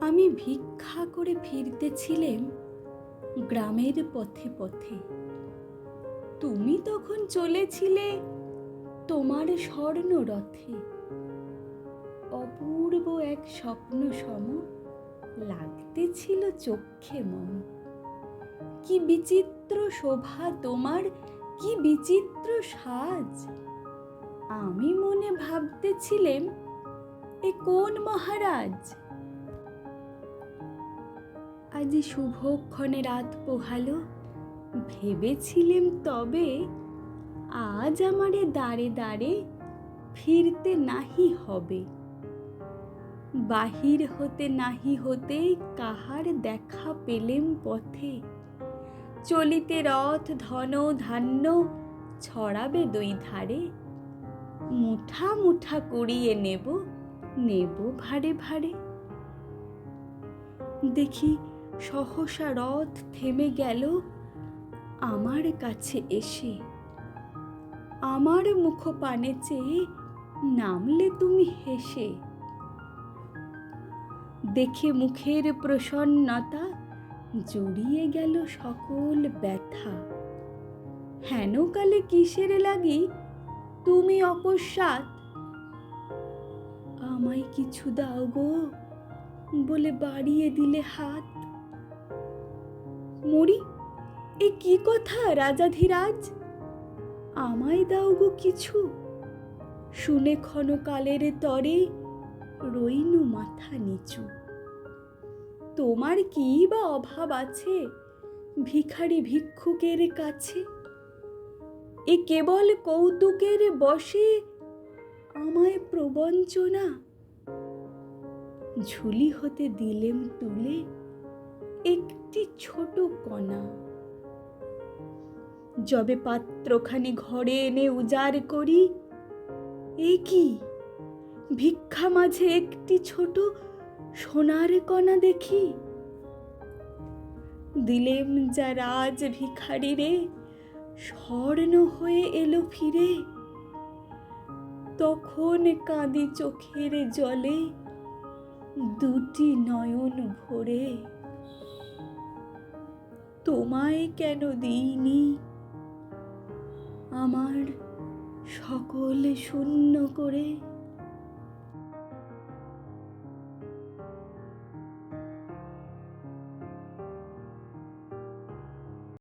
আমি ভিক্ষা করে ফিরতেছিলেম গ্রামের পথে পথে। তুমি তখন চলেছিলে তোমার স্বর্ণ রথে। অপূর্ব এক স্বপ্ন সম লাগতেছিল চক্ষে মম। কি বিচিত্র শোভা তোমার, কি বিচিত্র সাজ! আমি মনে ভাবতেছিলেম, এ কোন মহারাজ? আজ শুভক্ষণে রাত পোহালো, ভেবেছিলেম তবে আজ আমারে দাঁড়ে দাঁড়ে ফিরতে নাহি হবে। বাহির হতে নাহি হতে কাহার দেখা পেলেম পথে। চলিতে রথ ধন ধান্য ছড়াবে দুই ধারে। মুঠা মুঠা কুড়িয়ে নেব, নেব ভারে ভারে। দেখি সহসা রথ থেমে গেল আমার কাছে এসে। আমার মুখ পানে চেয়ে নামলে তুমি হেসে। দেখে মুখের প্রসন্নতা জড়িয়ে গেল সকল ব্যথা। হেনকালে কিসের লাগি তুমি অকস্মাৎ আমায় কিছু দাও গো বলে বাড়িয়ে দিলে হাত। মরি, এ কি কথা রাজাধিরাজ? আমায় দাও গো কিছু। শুনে ক্ষণকালের তরে রইনু মাথা নিচু। তোমার কি বা অভাব আছে ভিখারি ভিক্ষুকের কাছে? এ কেবল কৌতুকের বশে আমায় প্রবঞ্চনা। ঝুলি হতে দিলেম তুলে একটি ছোট কণা। যবে পাত্রখানি ঘরে এনে উজাড় করি, এ কি ভিক্ষা মাঝে একটি ছোট সোনার কণা দেখি। দিলেম যা রাজ ভিখারি রে, স্বর্ণ হয়ে এলো ফিরে। তখন কাঁদি চোখের জলে দুটি নয়ন ভরে। তোমায় কেন দিইনি আমার সকল শূন্য করে?